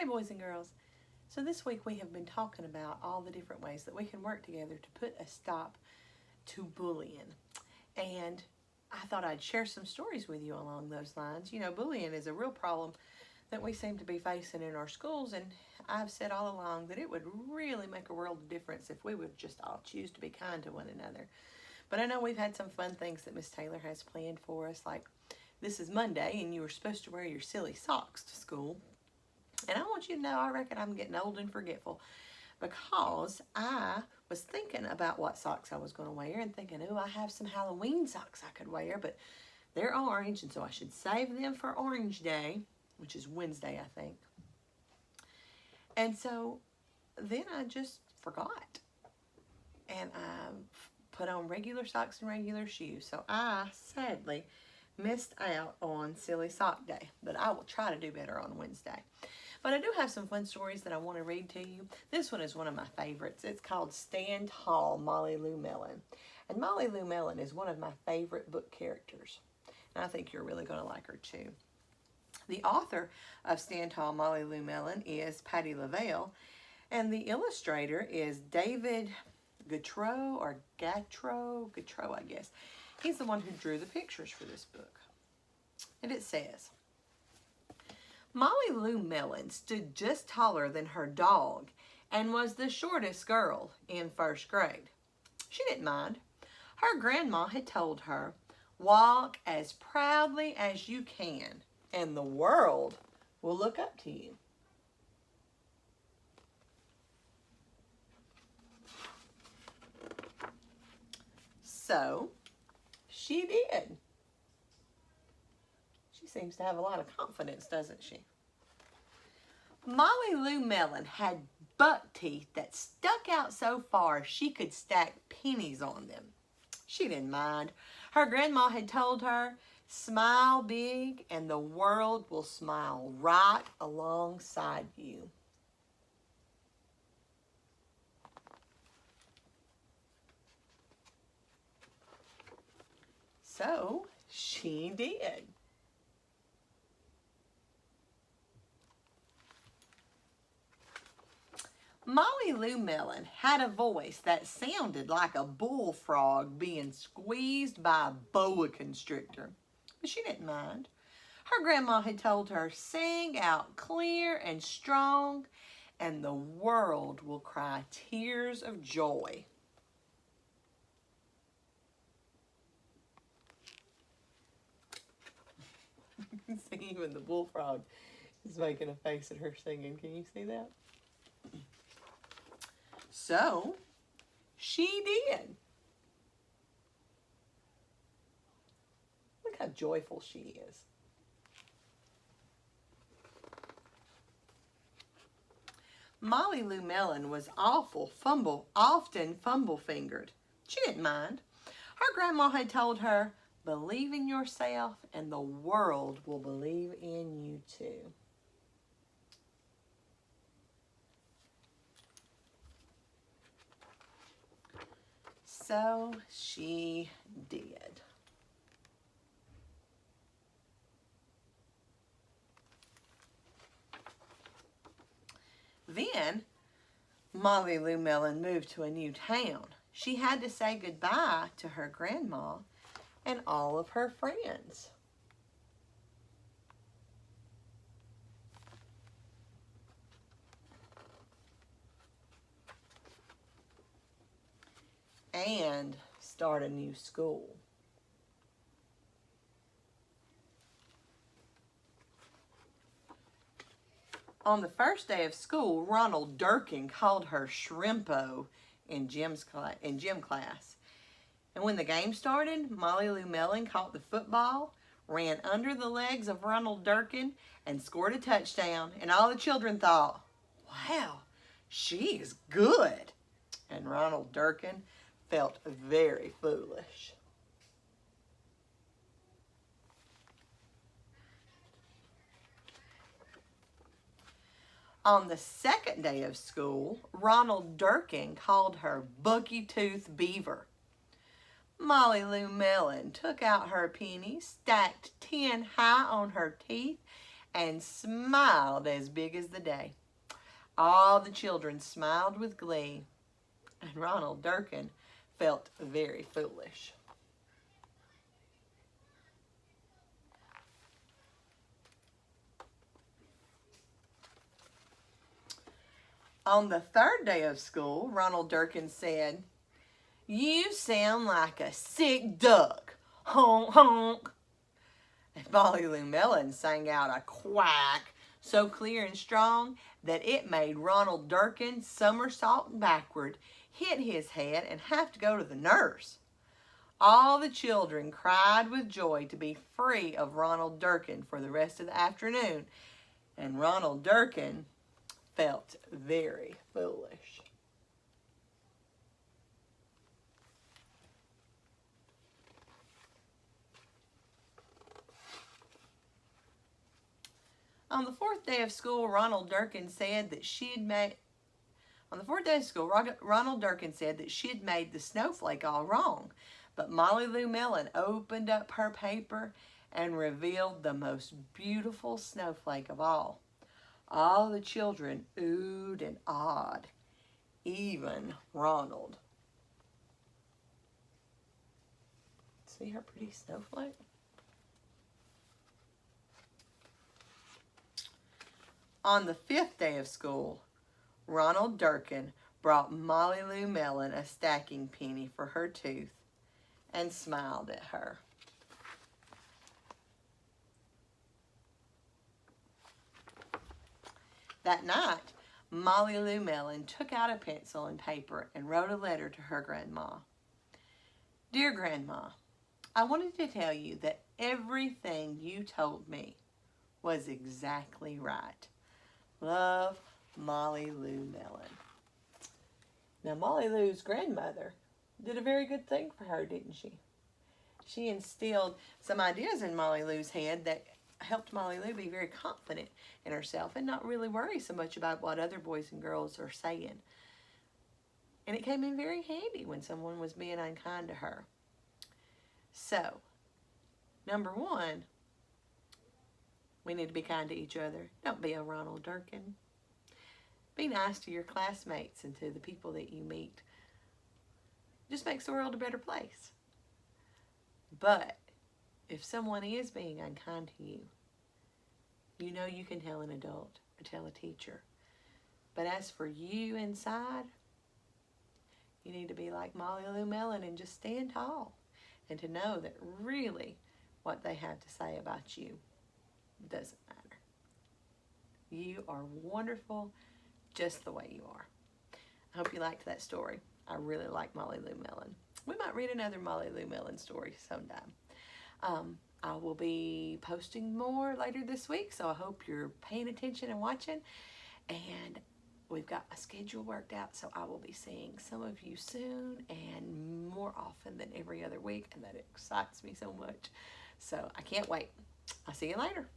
Hey boys and girls. So this week we have been talking about all the different ways that we can work together to put a stop to bullying. And I thought I'd share some stories with you along those lines. You know, bullying is a real problem that we seem to be facing in our schools, and I've said all along that it would really make a world of difference if we would just all choose to be kind to one another. But I know we've had some fun things that Miss Taylor has planned for us, like this is Monday and you were supposed to wear your silly socks to school. And I want you to know, I reckon I'm getting old and forgetful because I was thinking about what socks I was going to wear and thinking, oh, I have some Halloween socks I could wear, but they're orange, and so I should save them for Orange Day, which is Wednesday, I think. And so then I just forgot. And I put on regular socks and regular shoes. So I sadly missed out on Silly Sock Day, but I will try to do better on Wednesday. But I do have some fun stories that I want to read to you. This one is one of my favorites. It's called Stand Tall, Molly Lou Melon. And Molly Lou Melon is one of my favorite book characters. And I think you're really going to like her too. The author of Stand Tall, Molly Lou Melon is Patti LaVelle. And the illustrator is David Gautreaux, I guess. He's the one who drew the pictures for this book. And it says, Molly Lou Melon stood just taller than her dog and was the shortest girl in first grade. She didn't mind. Her grandma had told her, walk as proudly as you can and the world will look up to you. So she did. She seems to have a lot of confidence, doesn't she? Molly Lou Melon had buck teeth that stuck out so far she could stack pennies on them. She didn't mind. Her grandma had told her, smile big and the world will smile right alongside you. So she did. Molly Lou Melon had a voice that sounded like a bullfrog being squeezed by a boa constrictor, but she didn't mind. Her grandma had told her, sing out clear and strong, and the world will cry tears of joy. See, even the bullfrog is making a face at her singing. Can you see that? So, she did. Look how joyful she is. Molly Lou Melon was often fumble-fingered. She didn't mind. Her grandma had told her, believe in yourself and the world will believe in you too. So she did. Then Molly Lou Melon moved to a new town. She had to say goodbye to her grandma and all of her friends. And start a new school. On the first day of school, Ronald Durkin called her Shrimpo in gym class. And when the game started, Molly Lou Melon caught the football, ran under the legs of Ronald Durkin, and scored a touchdown. And all the children thought, wow, she is good. And Ronald Durkin felt very foolish. On the second day of school, Ronald Durkin called her Bucky Tooth Beaver. Molly Lou Melon took out her pennies, stacked 10 high on her teeth, and smiled as big as the day. All the children smiled with glee, and Ronald Durkin felt very foolish. On the third day of school, Ronald Durkin said, "You sound like a sick duck, honk honk." And Molly Lou Melon sang out a quack so clear and strong that it made Ronald Durkin somersault backward, hit his head, and have to go to the nurse. All the children cried with joy to be free of Ronald Durkin for the rest of the afternoon, and Ronald Durkin felt very foolish. On the fourth day of school, Ronald Durkin said that she had made the snowflake all wrong. But Molly Lou Melon opened up her paper and revealed the most beautiful snowflake of all. All the children oohed and awed, even Ronald. See her pretty snowflake? On the fifth day of school, Ronald Durkin brought Molly Lou Melon a stacking penny for her tooth and smiled at her. That night, Molly Lou Melon took out a pencil and paper and wrote a letter to her grandma. "Dear Grandma, I wanted to tell you that everything you told me was exactly right. Love, Molly Lou Melon." Now, Molly Lou's grandmother did a very good thing for her, didn't she? She instilled some ideas in Molly Lou's head that helped Molly Lou be very confident in herself and not really worry so much about what other boys and girls are saying. And it came in very handy when someone was being unkind to her. So, number one, we need to be kind to each other. Don't be a Ronald Durkin. Be nice to your classmates and to the people that you meet. Just makes the world a better place. But if someone is being unkind to you, you know you can tell an adult or tell a teacher. But as for you inside, you need to be like Molly Lou Melon and just stand tall and to know that really what they have to say about you doesn't matter. You are wonderful just the way you are. I hope you liked that story. I really like Molly Lou Melon. We might read another Molly Lou Melon story sometime. I will be posting more later this week, so I hope you're paying attention and watching. And we've got my schedule worked out, so I will be seeing some of you soon and more often than every other week, and that excites me so much. So I can't wait. I'll see you later.